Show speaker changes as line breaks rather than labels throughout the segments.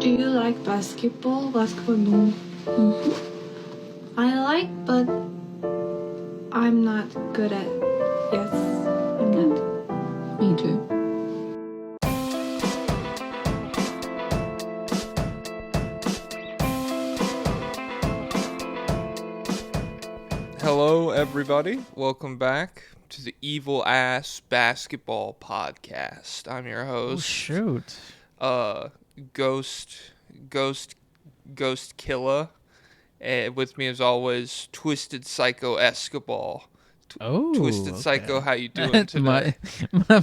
Do you like basketball? Basketball, no. I like, but I'm not good at. Yes, I'm not.
Me too.
Hello, everybody. Welcome back to the Evil Ass Basketball Podcast. I'm your host.
Oh shoot!
Ghost Killer. With me as always, Twisted Psycho Escoball. Twisted
Okay.
Psycho, how you doing today?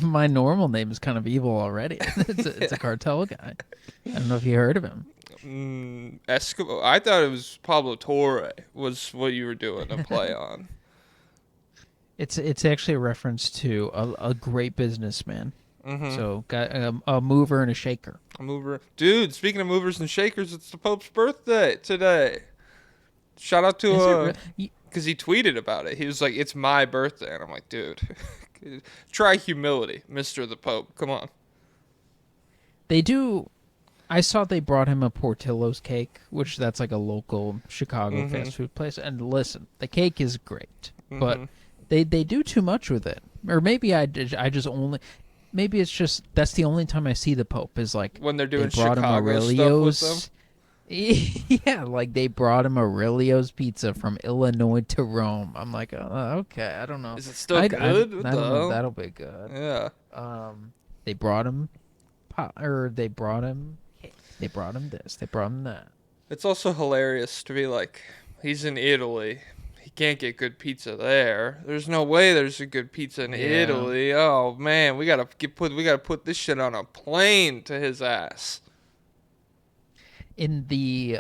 my normal name is kind of evil already. It's a cartel guy. I don't know if you heard of him.
Escobar. I thought it was Pablo Torre was what you were doing a play on.
It's actually a reference to a great businessman.
Mm-hmm.
So got a mover and a shaker.
A mover, dude. Speaking of movers and shakers, it's the Pope's birthday today. Shout out to because he tweeted about it. He was like, "It's my birthday," and I'm like, "Dude, try humility, Mr. the Pope. Come on."
They do. I saw they brought him a Portillo's cake, which that's like a local Chicago fast food place. And listen, the cake is great, but they do too much with it. Or maybe I just only. Maybe it's just that's the only time I see the Pope is like
when they're doing
they brought
Chicago
him
stuff with them.
Yeah, like they brought him Aurelio's pizza from Illinois to Rome. I'm like, okay, I don't know.
Is it still good?
I don't know if that'll be good.
Yeah.
They brought him, they brought him this, they brought him that.
It's also hilarious to be like, he's in Italy. He can't get good pizza there. There's no way there's a good pizza in Italy. Oh man, we gotta put this shit on a plane to his ass.
In the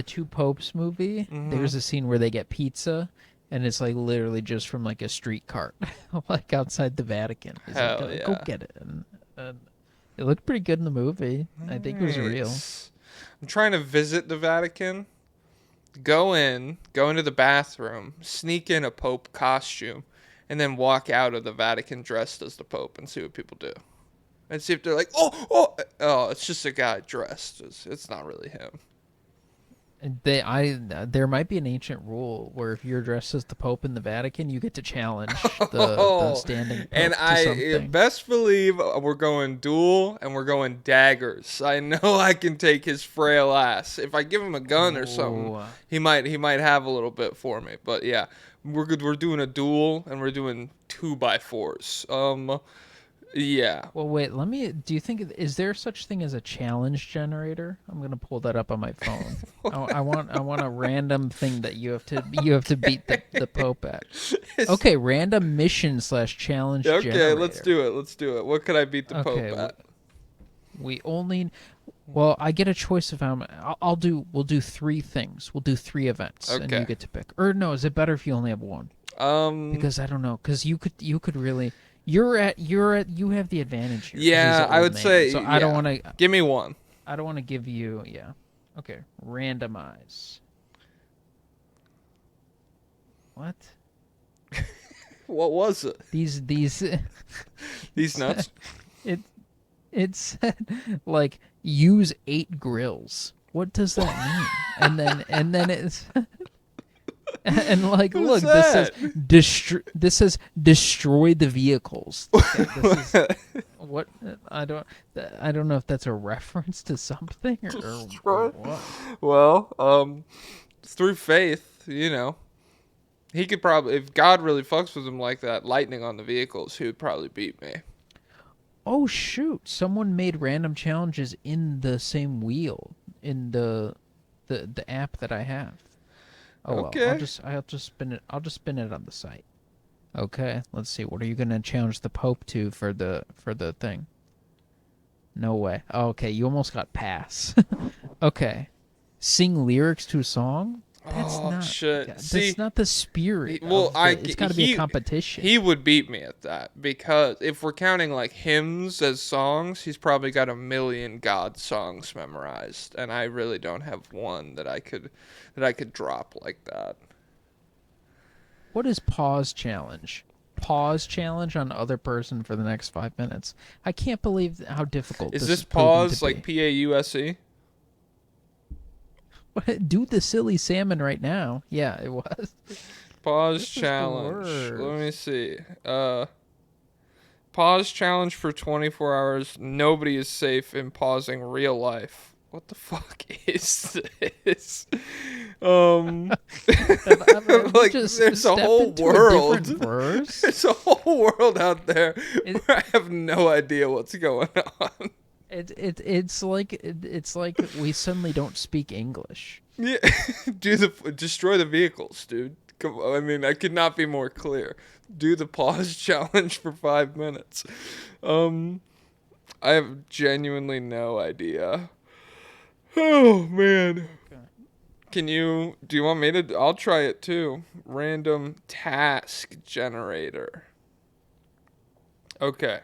Two Popes movie, there's a scene where they get pizza, and it's like literally just from like a street cart, like outside the Vatican. He's
Hell
like,
yeah.
Go get it. And it looked pretty good in the movie. I think it was real.
I'm trying to visit the Vatican. Go into the bathroom, sneak in a Pope costume, and then walk out of the Vatican dressed as the Pope and see what people do. And see if they're like, oh, it's just a guy dressed. It's not really him.
There might be an ancient rule where if you're dressed as the Pope in the Vatican, you get to challenge the standing Pope
and
to something.
Best believe we're going duel and we're going daggers. I know I can take his frail ass. If I give him a gun or something, he might have a little bit for me. But yeah, we're good. We're doing a duel and we're doing 2x4s. Yeah.
Well, wait. Do you think is there such thing as a challenge generator? I'm gonna pull that up on my phone. I want a random thing that you have to beat the Pope at. Okay, random mission / challenge.
Okay,
generator.
let's do it. What could I beat the Pope at?
We only. Well, I get a choice of how many. We'll do 3 things. We'll do 3 events, and you get to pick. Or no, is it better if you only have one? Because I don't know. Because you could really. You have the advantage here.
Yeah, I would say.
So I don't want to
give me one.
I don't want to give you. Yeah. Okay. Randomize. What?
What was it?
These
These nuts.
It said like use 8 grills. What does that mean? and then it's. And like, look, this says destroy the vehicles. Okay, this is, what I don't know if that's a reference to something or what.
Well, through faith, he could probably, if God really fucks with him like that, lightning on the vehicles, he would probably beat me. Oh
shoot! Someone made random challenges in the same wheel in the app that I have. Oh,
okay.
Well, I'll just spin it. I'll just spin it on the site. Okay, let's see. What are you gonna challenge the Pope to for the thing? No way. Oh, okay, you almost got pass. Okay, sing lyrics to a song. That's not.
Shit.
That's not the spirit. It's got to be a competition.
He would beat me at that because if we're counting like hymns as songs, he's probably got 1 million God songs memorized, and I really don't have one that I could drop like that.
What is pause challenge? pause challenge on other person for the next 5 minutes. I can't believe how difficult
Is
this
this
proving
pause
to
like
be.
PAUSE?
Do the silly salmon right now. Yeah, it was.
Pause
This is the
challenge. Let
worst.
me see. Pause challenge for 24 hours. Nobody is safe in pausing real life. What the fuck is this? Like
Just
there's a
step
whole
into
world.
a different verse.
There's a whole world out there
It-
where I have no idea what's going on.
It's like we suddenly don't speak English.
Yeah, destroy the vehicles, dude. Come on, I mean, I could not be more clear. Do the pause challenge for 5 minutes. I have genuinely no idea. Oh man. Do you want me to? I'll try it too. Random task generator. Okay.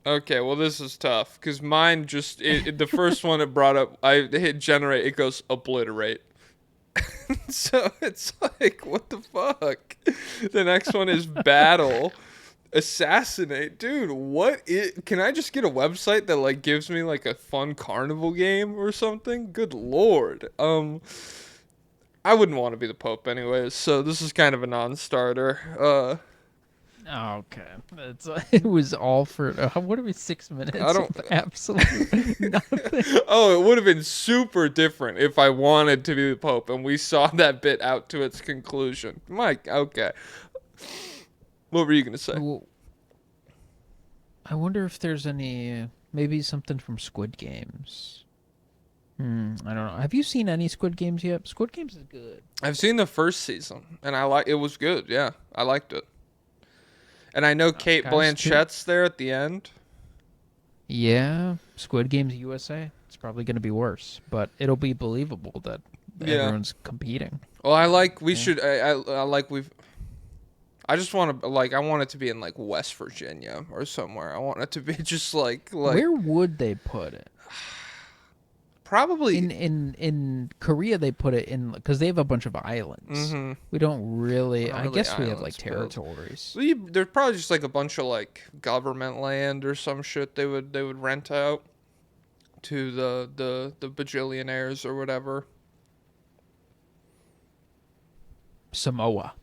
Okay, well this is tough because mine the first one it brought up, I hit generate, it goes obliterate. So it's like, what the fuck? The next one is battle, assassinate. Dude, can I just get a website that like gives me like a fun carnival game or something? Good lord. I wouldn't want to be the Pope anyways, so this is kind of a non-starter.
Okay, it was all for what are we 6 minutes?
I don't-
of absolutely nothing.
Oh, it would have been super different if I wanted to be the Pope and we saw that bit out to its conclusion. Mike, okay. What were you gonna say?
Well, I wonder if there's maybe something from Squid Games. I don't know. Have you seen any Squid Games yet? Squid Games is good.
I've seen the first season and it was good. Yeah, I liked it. And I know Kate
guys,
Blanchett's there at the end.
Yeah, Squid Games USA. It's probably going to be worse, but it'll be believable that
Yeah.
everyone's competing.
Well, I like we should. I like we've. I just want to I want it to be in like West Virginia or somewhere. I want it to be just like
Where would they put it?
probably
In Korea they put it in because they have a bunch of islands.
Mhm.
We don't really.
Not
I
really
guess we have
islands,
like
but-
territories.
Well, there's probably just like a bunch of like government land or some shit they would rent out to the bajillionaires or whatever.
Samoa.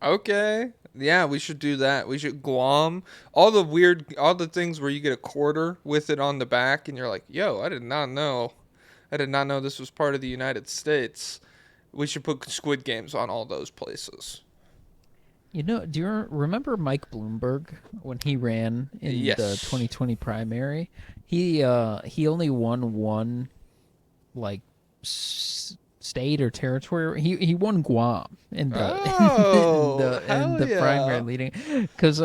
Okay. Yeah, we should do that. We should Guam. All the things where you get a quarter with it on the back and you're like, yo, I did not know this was part of the United States. We should put Squid Games on all those places.
You know, do you remember Mike Bloomberg when he ran in
Yes.
the 2020 primary? He only won one, like, state or territory. He won Guam in the in the primary leading, because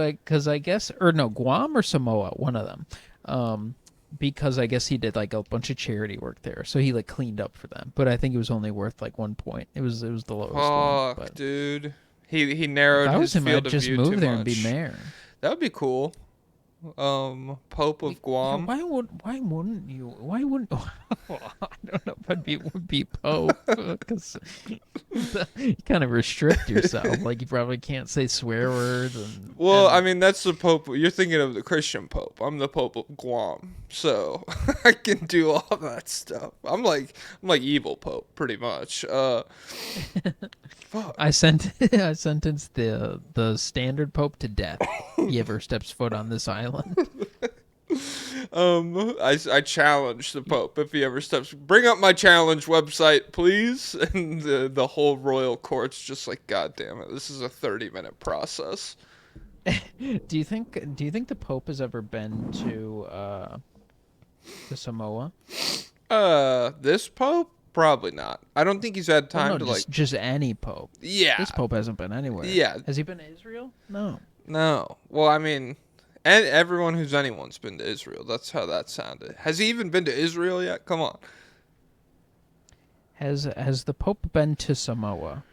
I guess, or no, Guam or Samoa, one of them. Because I guess he did like a bunch of charity work there, so he like cleaned up for them. But I think it was only worth like 1 point. It was the lowest one.
Fuck,
But
dude. He narrowed
if I was
his
him,
field
I'd
of
just
view
move
too
there
much.
and be mayor.
That would be cool. Pope of Guam.
Yeah, why wouldn't you? Why wouldn't? Well, I don't know if would be Pope, because you kind of restrict yourself. Like you probably can't say swear words.
Well, I mean, that's the Pope. You're thinking of the Christian Pope. I'm the Pope of Guam, so I can do all that stuff. I'm like evil Pope, pretty much. Fuck.
I sentenced the standard Pope to death. He ever steps foot on this island.
I challenge the Pope if he ever steps. Bring up my challenge website, please. And the whole royal court's just like, God damn it, this is a 30-minute process.
Do you think the Pope has ever been to Samoa?
This Pope? Probably not. I don't think he's had time to
just any Pope.
Yeah.
This Pope hasn't been anywhere.
Yeah.
Has he been to Israel? No.
No. Well, I mean, and everyone who's anyone's been to Israel. That's how that sounded. Has he even been to Israel yet? Come on.
Has the Pope been to Samoa?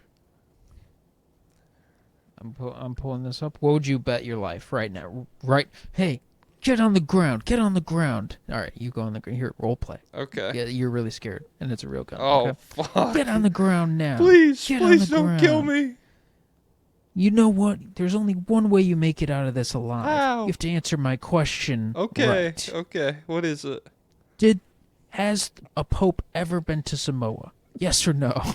I'm pulling this up. What would you bet your life right now? Right? Hey, get on the ground. Get on the ground. All right, you go on the ground. Here, role play.
Okay.
Yeah, you're really scared, and it's a real gun.
Oh,
okay?
fuck.
Get on the ground now.
Please,
Get
please
on the
don't kill
ground.
me.
You know what? There's only one way you make it out of this alive.
How?
You have to answer my question
Okay,
right.
okay. What is it?
Has a pope ever been to Samoa? Yes or no?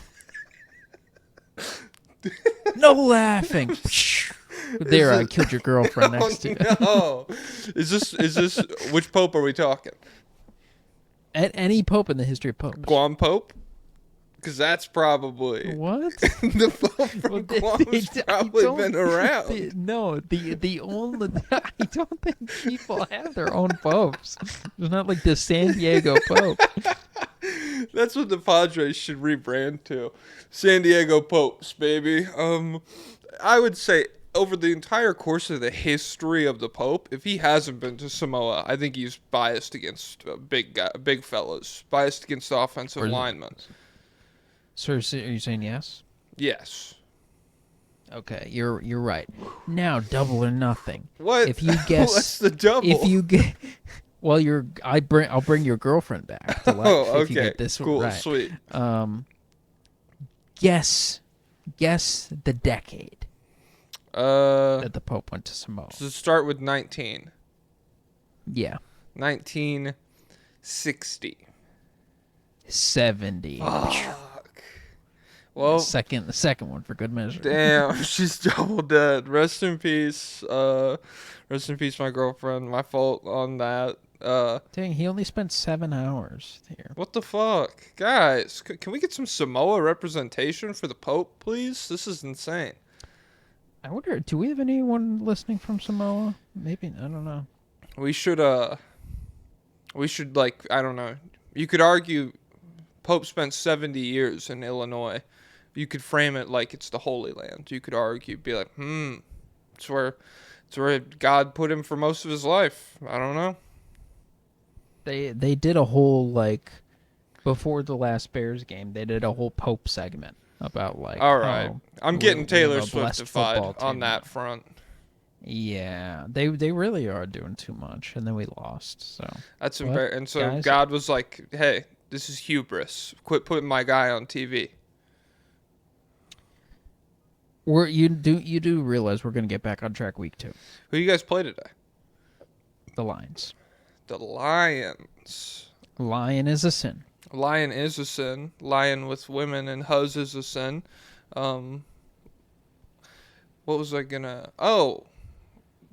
No laughing. There, I killed your girlfriend next to you.
No. Is this which pope are we talking?
At any pope in the history of popes.
Guam Pope? Because that's probably
What?
the Pope from Guam's probably been around.
The only I don't think people have their own popes. It's not like the San Diego Pope.
That's what the Padres should rebrand to. San Diego Popes, baby. I would say over the entire course of the history of the Pope, if he hasn't been to Samoa, I think he's biased against big fellas, biased against the offensive linemen.
So are you saying yes?
Yes.
Okay, you're right. Now, double or nothing.
What?
If you guess,
what's the double?
If you get, well, I'll bring your girlfriend back to life
okay.
if you get this
cool,
right.
Sweet.
Guess the decade that the Pope went to Samoa.
So start with 19.
Yeah.
1960.
70.
Fuck. Well,
the second one for good measure.
Damn, she's double dead. Rest in peace. Rest in peace, my girlfriend. My fault on that.
Dang, he only spent 7 hours here.
What the fuck? Guys, can we get some Samoa representation for the Pope, please? This is insane.
I wonder, do we have anyone listening from Samoa? Maybe, I don't know.
We should, I don't know. You could argue Pope spent 70 years in Illinois. You could frame it like it's the Holy Land. You could argue, be like, it's where God put him for most of his life. I don't know.
They did a whole, like, before the last Bears game, they did a whole Pope segment about, like,
all right. I'm getting Taylor Swiftified on that
now.
front.
Yeah, they really are doing too much, and then we lost. So
that's embarrassing. And so
guys?
God was like, "Hey, this is hubris. Quit putting my guy on TV."
You do realize we're gonna get back on track week 2.
Who you guys play today?
The Lions.
The Lions.
Lion is a sin.
Lion is a sin. Lion with women and huz is a sin. What was I gonna? Oh,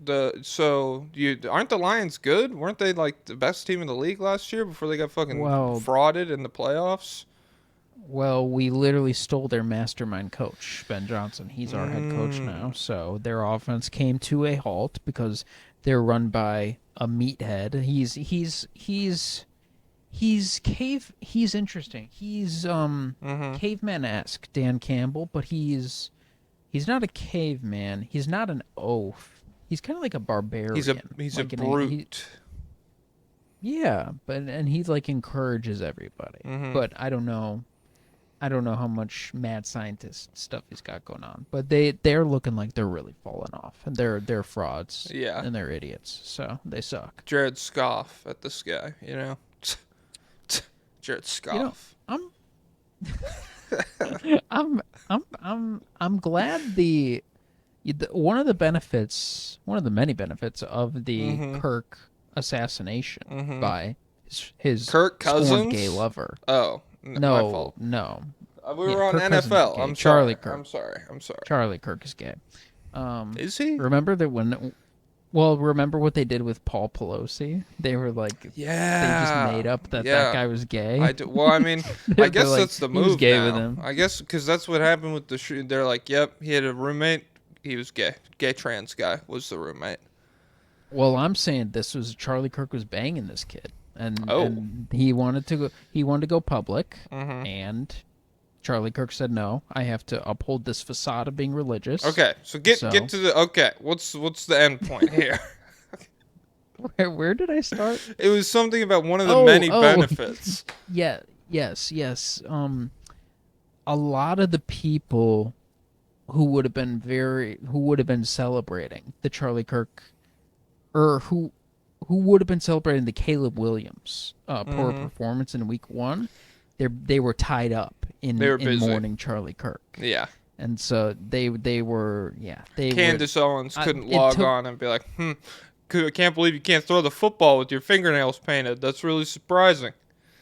aren't the Lions good? Weren't they like the best team in the league last year before they got fucking frauded in the playoffs?
Well, we literally stole their mastermind coach, Ben Johnson. He's our head coach now. So their offense came to a halt because they're run by a meathead. He's interesting. He's caveman-esque, Dan Campbell, but he's not a caveman. He's not an oaf. He's kind of like a barbarian.
He's
like
a brute.
Yeah, and he like encourages everybody. But I don't know how much mad scientist stuff he's got going on. But they're looking like they're really falling off, and they're frauds.
Yeah,
and they're idiots. So they suck.
Jared scoff at this guy, you know. Jared scoff.
You know, I'm glad one of the many benefits of the Kirk assassination by his
Kirk Cousins
gay lover.
Oh, no, my fault.
No.
We were on
Kirk
NFL. I'm
Charlie
sorry.
Kirk.
I'm sorry.
Charlie Kirk is gay.
Is he?
Remember what they did with Paul Pelosi? They were like, they just made up that guy was gay.
Well, I mean, I guess
like,
that's the move.
He was gay
now.
with him.
I guess because that's what happened with the shoot. They're like, yep, he had a roommate. He was gay. Gay trans guy was the roommate.
Well, I'm saying this was Charlie Kirk was banging this kid, and he wanted to go public, and Charlie Kirk said no. I have to uphold this facade of being religious.
Okay, so get to the What's the end point here?
Where did I start?
It was something about one of the many benefits.
Yes. A lot of the people who would have been celebrating the Charlie Kirk, or who would have been celebrating the Caleb Williams poor performance in week 1, they were tied up in mourning Charlie Kirk.
Yeah.
And so they were
Candace Owens couldn't
it
log
took-
on and be like, I can't believe you can't throw the football with your fingernails painted. That's really surprising.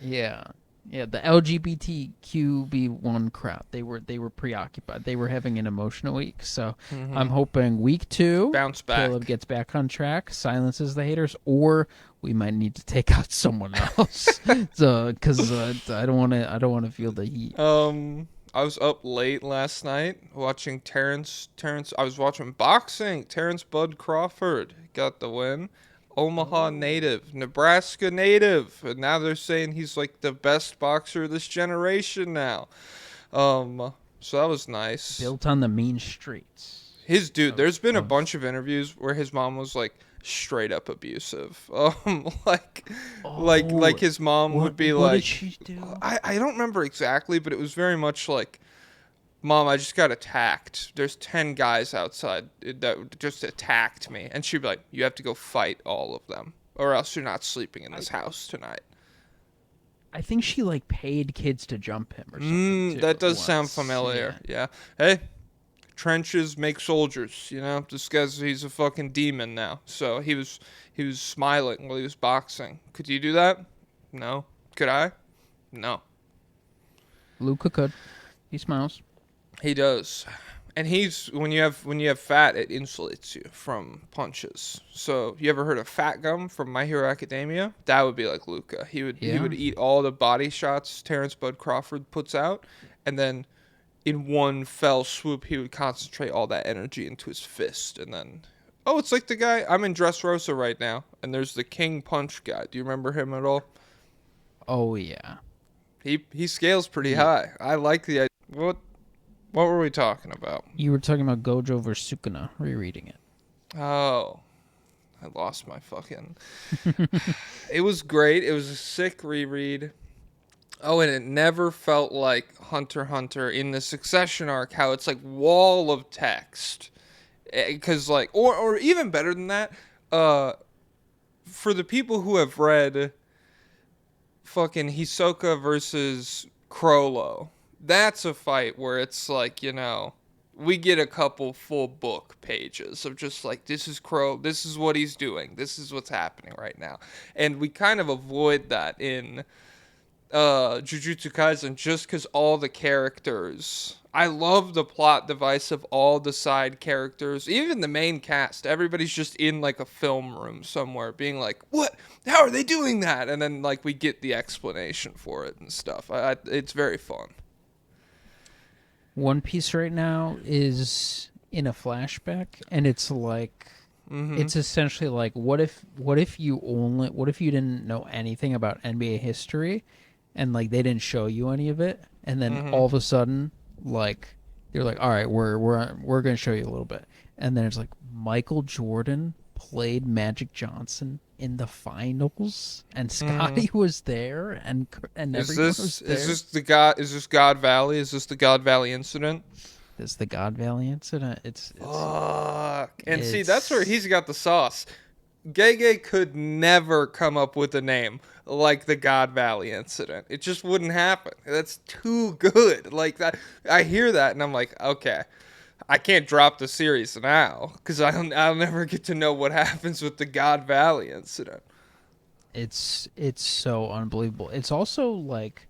Yeah. Yeah, the LGBTQB1 crowd. They were preoccupied. They were having an emotional week. So I'm hoping week 2
Bounce back.
Caleb gets back on track, silences the haters, or we might need to take out someone else. So cuz I don't want to feel the heat.
I was up late last night watching Terrence. I was watching boxing. Terrence Bud Crawford got the win. Omaha native, Nebraska native, and now they're saying he's like the best boxer of this generation now. So that was nice.
Built on the mean streets.
His dude, there's been a bunch of interviews where his mom was like straight up abusive. Like his mom would be
what
like,
did she do?
I don't remember exactly, but it was very much like, Mom, I just got attacked. There's 10 guys outside that just attacked me. And she'd be like, you have to go fight all of them, or else you're not sleeping in this house tonight.
I think she like paid kids to jump him or something.
That does sound familiar. Yeah. Hey, trenches make soldiers, you know? This he's a fucking demon now. So he was smiling while he was boxing. Could you do that? No. Could I? No.
Luca could. He smiles.
He does. And when you have fat, it insulates you from punches. So you ever heard of Fat Gum from My Hero Academia? That would be like Luca. He would eat all the body shots Terrence Bud Crawford puts out, and then in one fell swoop he would concentrate all that energy into his fist, and then it's like the guy I'm in Dressrosa right now, and there's the King Punch guy. Do you remember him at all?
Oh yeah.
He scales pretty high. I like the idea. What were we talking about?
You were talking about Gojo vs. Sukuna, rereading it.
Oh, I lost my fucking... It was great. It was a sick reread. Oh, and it never felt like Hunter x Hunter in the Succession arc, how it's like wall of text. Because like, or even better than that, for the people who have read fucking Hisoka versus Crollo, that's a fight where it's like, we get a couple full book pages of just like, this is this is what he's doing, this is what's happening right now. And we kind of avoid that in Jujutsu Kaisen just because all the characters, I love the plot device of all the side characters, even the main cast. Everybody's just in like a film room somewhere being like, what? How are they doing that? And then like we get the explanation for it and stuff. It's very fun.
One Piece right now is in a flashback, and it's like, it's essentially like, what if you didn't know anything about NBA history, and like they didn't show you any of it, and then all of a sudden, like they're like, all right, we're gonna show you a little bit, and then it's like Michael Jordan played Magic Johnson in the finals, and Scotty was there, and everyone was there.
Is this God Valley? Is this the God Valley incident?
This is the God Valley incident. It's
fuck. And see, that's where he's got the sauce. Gege could never come up with a name like the God Valley incident. It just wouldn't happen. That's too good. Like that, I hear that and I'm like, okay, I can't drop the series now because I'll never get to know what happens with the God Valley incident.
It's so unbelievable. It's also like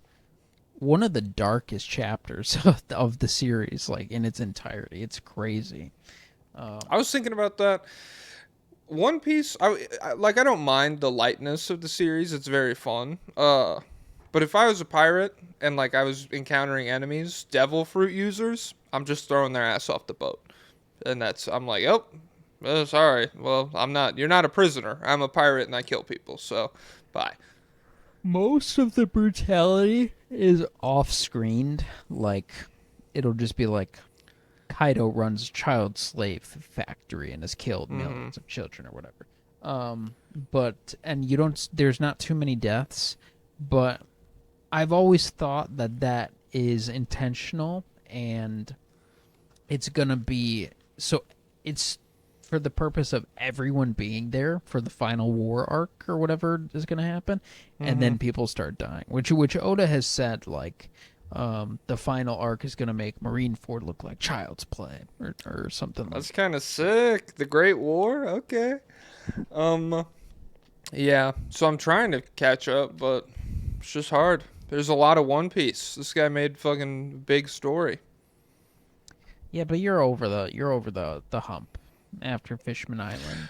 one of the darkest chapters of the series, like in its entirety. It's crazy.
I was thinking about that. One Piece, I don't mind the lightness of the series. It's very fun. But if I was a pirate and like I was encountering enemies, devil fruit users, I'm just throwing their ass off the boat. And I'm like, sorry. Well, you're not a prisoner. I'm a pirate and I kill people. So, bye.
Most of the brutality is off-screened. Like, it'll just be like, Kaido runs a child slave factory and has killed millions of children or whatever. There's not too many deaths, but I've always thought that is intentional, and it's gonna be, so it's for the purpose of everyone being there for the final war arc or whatever is gonna happen, and then people start dying, which Oda has said, like, the final arc is gonna make Marineford look like Child's Play or something.
That's kind of sick. The Great War. Okay. Yeah. So I'm trying to catch up, but it's just hard. There's a lot of One Piece. This guy made fucking big story.
Yeah, but you're over the hump after Fishman Island.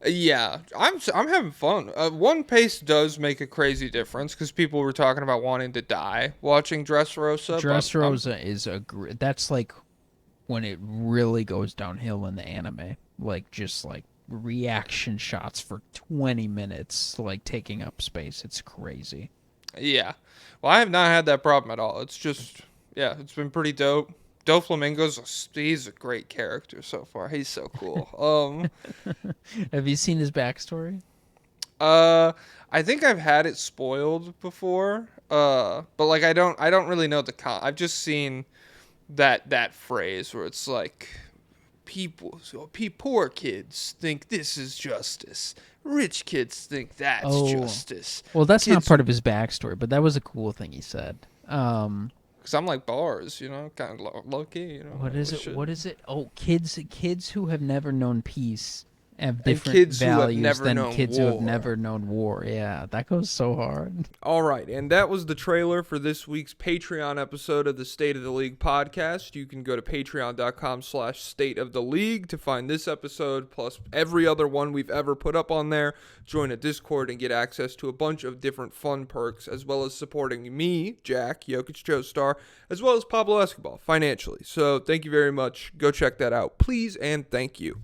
Yeah, I'm having fun. One Piece does make a crazy difference because people were talking about wanting to die watching Dressrosa.
Dressrosa is that's like when it really goes downhill in the anime. Like just like reaction shots for 20 minutes, like taking up space. It's crazy.
Yeah. Well, I have not had that problem at all. It's just, yeah, it's been pretty dope. He's a great character so far. He's so cool.
Have you seen his backstory?
I think I've had it spoiled before. But like I don't really know I've just seen that phrase where it's like poor kids think this is justice. Rich kids think that's justice.
Well, that's not part of his backstory, but that was a cool thing he said.
Because I'm like bars, kind of low key,
What is it?
shit.
What is it? Oh, kids who have never known peace have
And
different
kids who have
values
never
than
known
kids who have
war.
never known war. Yeah, that goes so hard.
All right, and that was the trailer for this week's Patreon episode of the State of the League podcast. You can go to patreon.com/State of the League to find this episode, plus every other one we've ever put up on there. Join a Discord and get access to a bunch of different fun perks, as well as supporting me, Jack, Jokic Joestar, as well as Pablo Escobar financially. So thank you very much. Go check that out, please, and thank you.